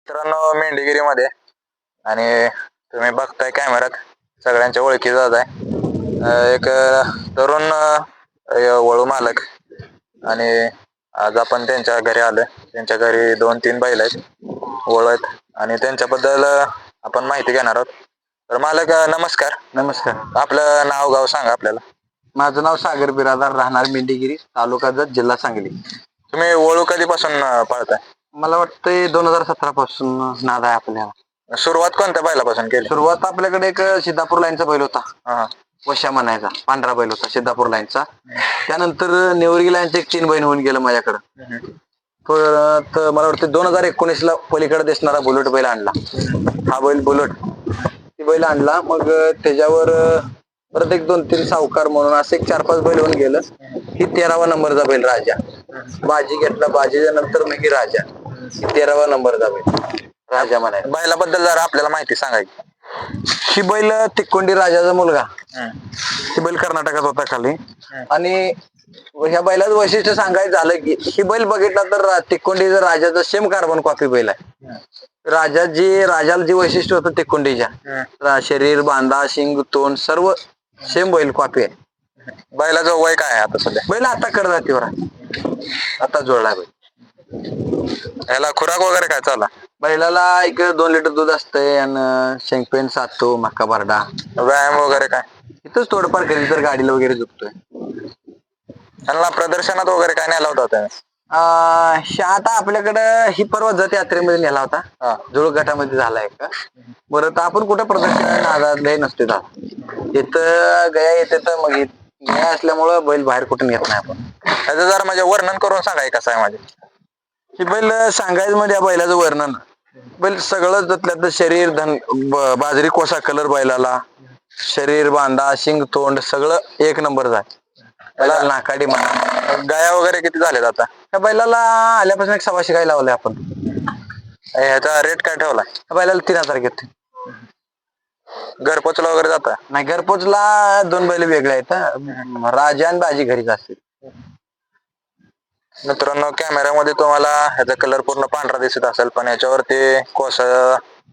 मित्रांनो मेंढीगिरीमध्ये आणि तुम्ही बघताय कॅमेऱ्यात सगळ्यांच्या ओळखी जात आहे एक तरुण वळू मालक आणि आज आपण त्यांच्या घरी आलोय. त्यांच्या घरी 2-3 बैल आहेत, वळू आहेत आणि त्यांच्याबद्दल आपण माहिती घेणार आहोत. तर मालक नमस्कार. नमस्कार. आपलं नाव गाव सांगा आपल्याला. माझं नाव सागर बिरादार, राहणार मेंढीगिरी, तालुका जत, जिल्हा सांगली. तुम्ही वळू कधीपासून पाळताय? मला वाटतंय 2017 पासून नाद आहे आपल्याला. सुरुवात कोणत्या बैलापासून केली? सुरुवात आपल्याकडे एक सिद्धापूर लाईनचा बैल होता, वशा म्हणायचा, पांढरा बैल होता सिद्धापूर लाईनचा. त्यानंतर नेवरी लाईनचे 3 बैल होऊन गेलं माझ्याकडं. परत मला वाटतं 2019 पलीकडे दिसणारा बुलेट बैल आणला. हा बैल बुलेट ती बैल आणला. मग त्याच्यावर परत एक 2-3 सावकार म्हणून असं एक 4-5 बैल होऊन गेलं. ही 13वा नंबरचा बैल राजा. बाजी घेतला, बाजीच्या नंतर मग ही राजा, 13वा नंबरचा बैल राजा म्हणायचा. बैलाबद्दल जरा आपल्याला माहिती सांगायची. ही बैल तिकोंडी राजाचा मुलगा. ही बैल कर्नाटकात होता खाली. आणि ह्या बैलाचं वैशिष्ट्य सांगायचं झालं की ही बैल बघितला तर तिकोंडीचा राजाचा सेम कार्बन कॉपी बैल आहे. राजाला जे वैशिष्ट्य होतं तिकोंडीच्या, शरीर, बांधा, शिंग, तोंड सर्व सेम बैल कॉपी आहे. बैलाचं वय काय आहे आता सध्या? बैल आता कडदातीवर आहे, आता जोडला बैल. याला खुराक वगैरे काय चालला? बैलाला एक 2 लिटर दूध असतंय आणि शेंगपेंड, सातो, मक्का भरडा. व्यायाम वगैरे काय? इथंच थोडंफार कधी तर गाडीला वगैरे झुकतोय. त्यांना प्रदर्शनात वगैरे काय नेला होता तुम्ही? आता आपल्याकडं ही परवा जत यात्रेमध्ये नेला होता, जुळ गटामध्ये झालाय का. बरं आपण कुठं प्रदर्शन नादात लय नसते इथं गया येते तर मग गया असल्यामुळं बैल बाहेर कुठून घेत नाही आपण. त्याचं जरा म्हणजे वर्णन करून सांगाय कसं आहे माझे. ही बैल सांगायचं म्हणजे या बैलाचं वर्णन, बैल सगळं त्यातलं शरीर, बाजरी कोसा कलर बैलाला, शरीर, बांधा, शिंग, तोंड सगळं एक नंबर आहे. बैलाला नाकाडी म्हणा. गाया वगैरे किती झालेत आता? त्या बैलाला आल्यापासून एक 1.25 गाय लावले आपण. ह्याचा रेट काय ठेवलाय? त्या बैलाला 3000 घेतोय. घरपोचला वगैरे जाता? नाही, घरपोचला 2 बैल वेगळे आहेत, राजा आणि बाजी घरीच असते. मित्रांनो कॅमेऱ्यामध्ये तुम्हाला ह्याचा कलर पूर्ण पांढरा दिसत असेल, पण ह्याच्यावरती कोस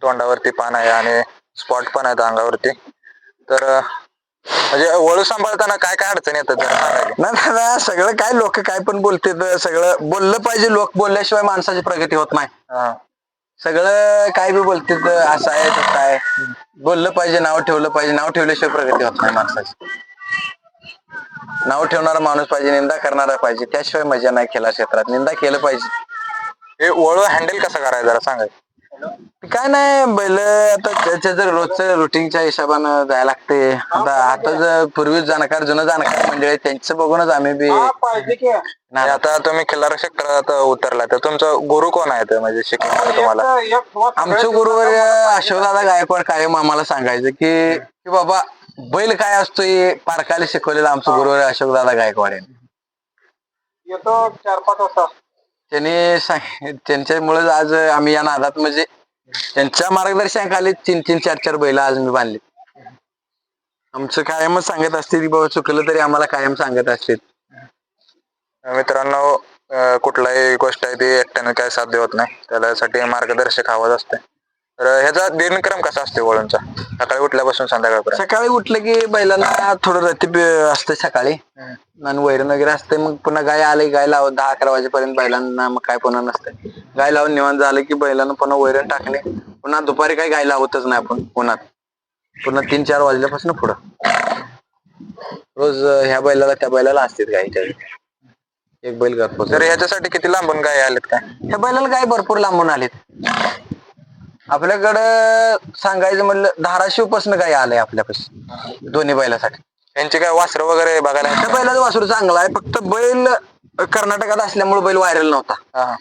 तोंडावरती पान आहे आणि स्पॉट पण आहेत अंगावरती. तर म्हणजे वळू सांभाळताना काय काय अडचण येतात नाही, सगळं काय लोक काय पण बोलते, सगळं बोललं पाहिजे. लोक बोलल्याशिवाय माणसाची प्रगती होत नाही. सगळं काय बी बोलते असं आहे तसं आहे, बोललं पाहिजे, नाव ठेवलं पाहिजे. नाव ठेवल्याशिवाय प्रगती होत नाही माणसाची. नाव ठेवणारा माणूस पाहिजे, निंदा करणारा पाहिजे, त्याशिवाय मजा नाही. खेळा क्षेत्रात निंदा केलं पाहिजे. हे वळू हँडल कसं करायचं जरा सांगायचं. काय नाही, बैल आता त्याच्या जर रोजच्या रुटीनच्या हिशोबानं जायला लागते. आता पूर्वी जुनं जाणकार मंडळी आहे, त्यांचं बघूनच आम्ही बी. आता तुम्ही खिल्लार क्षेत्रात उतरला तर तुमचं गुरु कोण आहे म्हणजे शिकवणार तुम्हाला? आमचं गुरु अशोकदादा गायकवाड कायम आम्हाला सांगायचं की बाबा बैल काय असतो हे पारकाला शिकवलेलं आमचं गुरु अशोकदादा गायकवाड आहे. येतो 4-5 वाजता. त्यांच्यामुळे आज आम्ही या नादात, म्हणजे त्यांच्या मार्गदर्शनाखाली 3-3, 4-4 बैल आज मी बांधले. आमचं कायमच सांगत असते की बाबा चुकलं तरी आम्हाला कायम सांगत असते. मित्रांनो कुठलाही गोष्ट आहे ती एकट्याने काय साध्य होत नाही, त्यासाठी मार्गदर्शक हवाच असते. तर ह्याचा दिनक्रम कसा असतो वळूंचा? सकाळी उठल्यापासून संध्याकाळपर्यंत? सकाळी उठलं की बैलांना थोडं रतीब असते सकाळी आणि वैरण वगैरे असते. मग पुन्हा गाय आले, गाय लावून 10-11 वाजेपर्यंत बैलांना मग काय पुन्हा नसते. गाय लावून निवांत झालं की बैलांना पुन्हा वैरण टाकले. पुन्हा दुपारी काही गाय लावतच नाही आपण उन्हात. पुन्हा 3-4 वाजल्यापासून पुढं रोज ह्या बैलाला त्या बैलाला असते गायच्या एक बैल करतो. तर ह्याच्यासाठी किती लांबून गाय आलेत काय? ह्या बैलाला गाय भरपूर लांबून आलेत. आपल्याकडं सांगायचं म्हणलं धाराशिव पासून गाय आलंय आपल्यापासून दोन्ही बैलासाठी. यांची काय वासरं वगैरे बघायला? त्या बैलाचं वासरू चांगला आहे, फक्त बैल कर्नाटकात असल्यामुळे बैल व्हायरल नव्हता.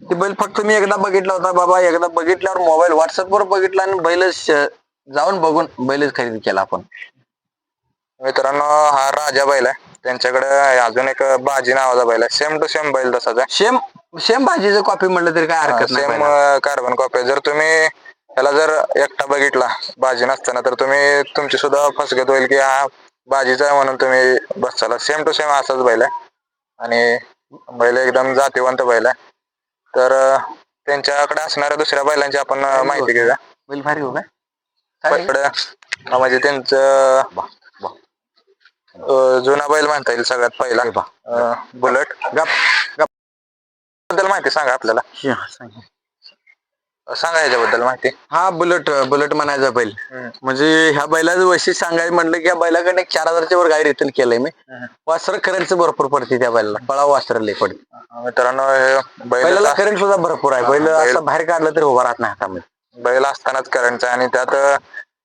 ती बैल फक्त मी एकदा बघितला होता बाबा, एकदा बघितल्यावर मोबाईल व्हॉट्सअपवर बघितला आणि बैल जाऊन बघून बैलच खरेदी केला आपण. मित्रांनो हा राजा बैल आहे, त्यांच्याकडे अजून एक बाजी नावाचा बैल आहे, सेम टू सेम बैल तसाच आहे. सेम भाजीचं कॉपी म्हणलं तरी काय हरकत नाही. Same carbon copy. जर तुम्ही त्याला जर एकटा बघितला बाजी नसताना तर तुमची सुद्धा फसगत होईल की हा बाजीचा आहे म्हणून तुम्ही बसचाला. सेम टू सेम असाच बैल आहे आणि बैल एकदम जातीवंत बैल आहे. तर त्यांच्याकडे असणाऱ्या दुसऱ्या बैलांची आपण माहिती घेऊया. बैल भारी हो काय म्हणजे त्यांचं जुना बैल म्हणता येईल सगळ्यात पहिला बुलेट. बद्दल माहिती सांगा आपल्याला, सांगा याच्याबद्दल माहिती. हा बुलेट म्हणायचा बैल. म्हणजे ह्या बैलाचं वैशिष्ट्य सांगायचं म्हणलं की ह्या बैलाकडे 4000च्या वर गाडी रिटर्न केलंय मी. वासर करंट भरपूर पडते त्या बैलाला, पळाव वासर लय पडते मित्रांनो. बैलाला करंट सुद्धा भरपूर आहे. बैल असं बाहेर काढलं तरी उभा राहत नाही हातामध्ये. बैल असतानाच करंटचा, आणि त्यात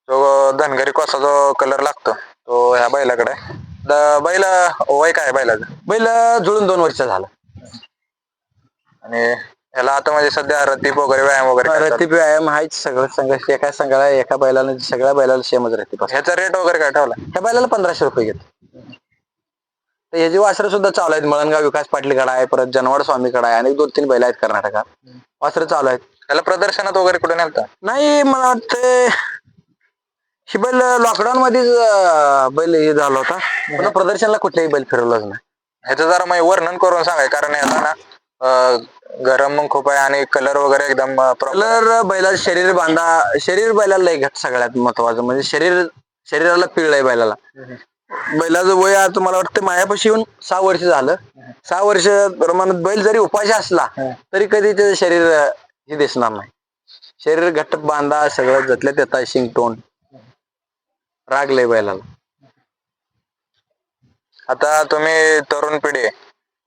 जो धनगरी कोसा जो कलर लागतो तो ह्या बैलाकडे. बैल वय काय बैलाचं? बैल जुळून 2 वर्ष झालं. आणि ह्याला आता म्हणजे सध्या रतीप वगैरे व्यायाम वगैरे रतीप व्यायाम आहेच सगळं संघर्ष एका संघाला एका बैलाला सगळ्या बैलाला सेमच रतीप. ह्याचा रेट वगैरे काय ठेवला? त्या बैलाला 1500 रुपये घेतो. ह्याची वासरं सुद्धा चालू आहेत. मळणगाव विकास पाटलीकडे आहे, परत जनवाड स्वामीकडे आहे, आणि 2-3 बैल आहेत कर्नाटकात. वासरं चालू आहेत. त्याला प्रदर्शनात वगैरे कुठे नेलता? नाही, मला वाटतं ही बैल लॉकडाऊन मध्येच बैल हे झाला होता. पण प्रदर्शनाला कुठल्याही बैल फिरवलाच नाही. ह्याचं जरा मग वर्णन करून सांगाय, कारण ह्याला ना गरम खूप आहे आणि कलर वगैरे एकदम कलर. बैलाचं शरीर बैलाला लय घट सगळ्यात महत्वाचं म्हणजे शरीराला पिळलंय बैलाला. बैलाचं वय आता मला वाटतं मायापाशी येऊन 6 वर्ष झालं. 6 वर्ष प्रमाणात बैल जरी उपाशी असला तरी कधी त्याचं शरीर हे दिसणार नाही. शरीर घट्ट बांधा सगळं जतल्यात येतात, शिंग तोंड रागलंय बैलाला. आता तुम्ही तरुण पिढी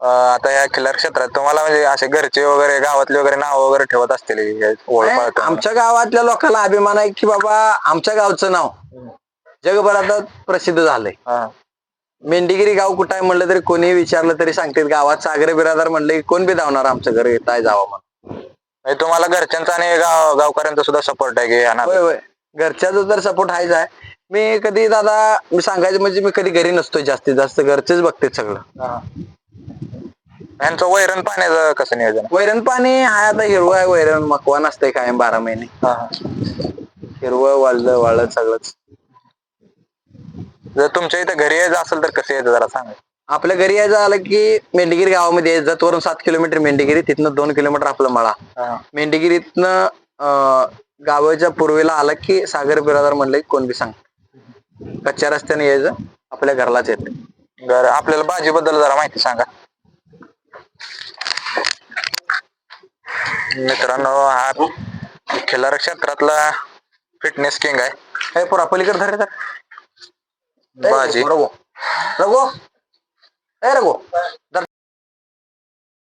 आता या खिल्लार क्षेत्रात तुम्हाला म्हणजे असे घरचे वगैरे गावातले वगैरे नाव वगैरे ठेवत असतील? आमच्या गावातल्या लोकांना अभिमान आहे की बाबा आमच्या गावचं नाव जगभरात प्रसिद्ध झालंय. मेंढीगिरी गाव कुठं आहे म्हणलं तरी कोणी विचारलं तरी सांगतील गावात सागरे बिरादार म्हणलं की कोण बी धावणार आमचं घर येताय जावं म्हणून. तुम्हाला घरच्यांचा आणि गावकऱ्यांचा सुद्धा सपोर्ट आहे की? होय, घरच्याचा तर सपोर्ट आहेच आहे. मी कधी दादा मी सांगायचं म्हणजे मी कधी घरी नसतोय, जास्तीत जास्त घरचेच बघते सगळं. यांचं वैरण पाण्याचं कसं नियोजन? वैरण पाणी हाय आता हिरवं आहे. वैरण मकवान असतंय कायम 12 महिने. हिरवं वाळलं सगळंच. जर तुमच्या इथे घरी यायचं असेल तर कसं यायचं जरा सांगा. आपल्या घरी यायचं आलं की मेंढीगिरी गावामध्ये जतवरून 7 किलोमीटर मेंढीगिरी, तिथनं 2 किलोमीटर आपलं मळा. मेंढीगिरीतनं गावाच्या पूर्वेला आलं की सागर बिरादार म्हणलं की कोण बी सांग. कच्च्या रस्त्याने यायचं, आपल्या घरालाच येते. आपल्याला भाजीबद्दल जरा माहिती सांगा. मित्रांनो, हा खिल्लार क्षेत्रातला फिटनेस किंग आहे. पुरा पलीकडे धर भाजी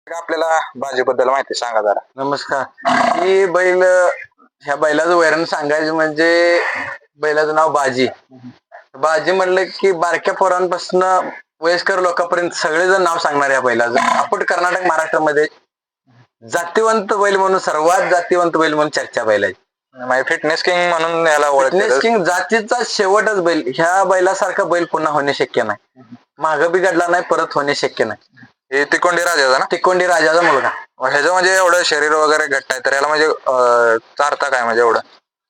आपल्याला भाजीबद्दल माहिती सांगा जरा. नमस्कार. ही बैल, ह्या बैलाचं वैरण सांगायचं म्हणजे बैलाचं नाव बाजी. बाजी म्हणलं की बारक्या पोरांपासून वयस्कर लोकांपर्यंत सगळेजण नाव सांगणार या बैलाचं. आपण कर्नाटक महाराष्ट्रामध्ये जातीवंत बैल म्हणून, सर्वात जातीवंत बैल म्हणून चर्चा बैलाची. फिटनेस किंग म्हणून याला फिटनेस किंग जातीचा शेवटच बैल. ह्या बैलासारखा बैल पुन्हा होणे शक्य नाही. मागं बिघडला नाही, परत होणे शक्य नाही. हे तिकोंडी राजाचा ना? तिकोंडी राजाचा मुलगा. ह्याचं म्हणजे एवढं शरीर वगैरे घट्ट आहे तर याला म्हणजे चारता काय म्हणजे एवढं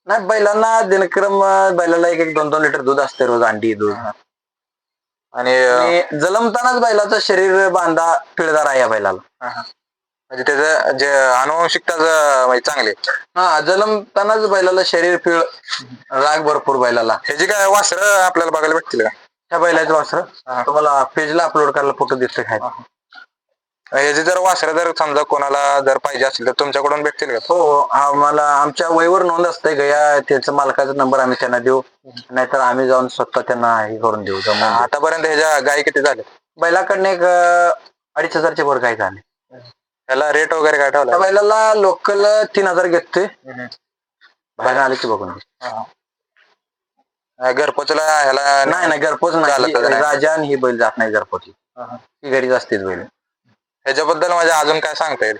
नाही? बैलांना दिनक्रम बैलाला 1-2 लिटर दूध असते रोज, अंडी दूध. आणि जलमतानाच बैलाचं शरीर बांधा पिळदार आहे या बैलाला. म्हणजे त्याचं जे अनुवंशिकताच म्हणजे चांगली. जलमतानाच बैलाला शरीर पिळ, राग भरपूर बैलाला. ह्याची काय वासरं आपल्याला बघायला भेटतील का? ह्या बैलाचं वासरं तुम्हाला पेजला अपलोड करायला फोटो दिसतो काय? ह्याची जर वासरं जर समजा कोणाला जर पाहिजे असेल तर तुमच्याकडून भेटतील का? हो, आम्हाला आमच्या वहीवर नोंद असते गया, त्याचा मालकाचा नंबर आम्ही त्यांना देऊ, नाहीतर आम्ही जाऊन स्वतः त्यांना हे करून देऊ. आतापर्यंत ह्याच्या गायी किती झाले? बैलाकडनं एक 2500च्या वर गाय झाले. ह्याला रेट वगैरे काय ठेवला? बैलाला लोकल 3000 घेतोय. बाहेर आले की बघून. घरपोचला ह्याला नाही घरपोच नाही. राजा आणि ही बैल जात नाही घरपोच, ही घरीच असतेच बैल. ह्याच्याबद्दल म्हणजे अजून काय सांगता येईल?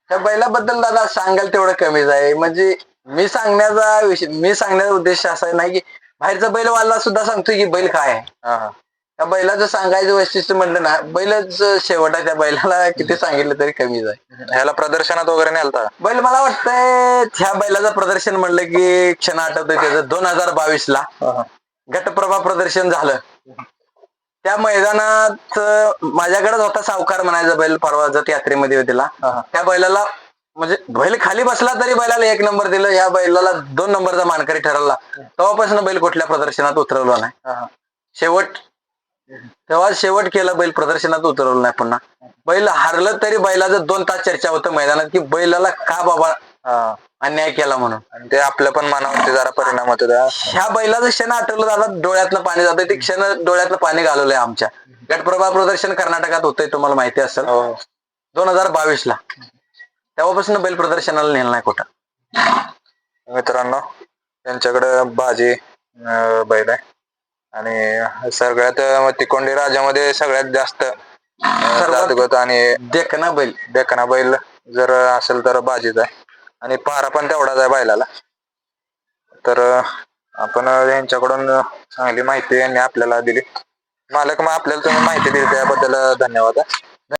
त्या बैलाबद्दल दादा सांगायला तेवढं कमीच आहे. म्हणजे मी सांगण्याचा उद्देश असा नाही की बाहेरचा बैल वाला सुद्धा सांगतोय की बैल काय आहे. त्या बैलाचं सांगायचं वैशिष्ट्य म्हणलं ना, बैलच शेवट आहे. त्या बैलाला किती सांगितलं तरी कमीच आहे. ह्याला प्रदर्शनात वगैरे नेलता बैल? मला वाटतंय ह्या बैलाचं प्रदर्शन म्हणलं की क्षण आठवतोय त्याचं 2022ला गटप्रभा प्रदर्शन झालं. त्या मैदानात माझ्याकडेच होता सावकार म्हणायचा बैल, परवा जत यात्रेमध्ये होतीला. त्या बैलाला म्हणजे बैल खाली बसला तरी बैलाला 1 नंबर दिलं, या बैलाला 2 नंबरचा मानकरी ठरवला. तेव्हापासून बैल कुठल्या प्रदर्शनात उतरवला नाही. शेवट केला बैल, प्रदर्शनात उतरवलं नाही पुन्हा. बैल हारलं तरी बैलाचं 2 तास चर्चा होतं मैदानात की बैलाला का बाबा अन्याय केला म्हणून. आणि ते आपल्या पण मनावरती जरा परिणाम होतो. ह्या बैलाचं क्षण आठवलं दादा, डोळ्यातलं पाणी जातं. ते क्षण डोळ्यातलं पाणी घालवलंय आमच्या. गटप्रभा प्रदर्शन कर्नाटकात होतंय, तुम्हाला माहिती असेल, 2022 ला. तेव्हापासून बैल प्रदर्शनाला नेलं नाही कुठं. मित्रांनो, त्यांच्याकडे बाजी बैल आहे आणि सगळ्यात तिकोंडी राजामध्ये सगळ्यात जास्त जादूगत आणि देखना बैल जर असेल तर बाजीच आहे. आणि पारा पण तेवढाच आहे बैलाला. तर आपण यांच्याकडून चांगली माहिती यांनी आपल्याला दिली. मालक, मग आपल्याला तुम्ही माहिती दिली त्याबद्दल धन्यवाद.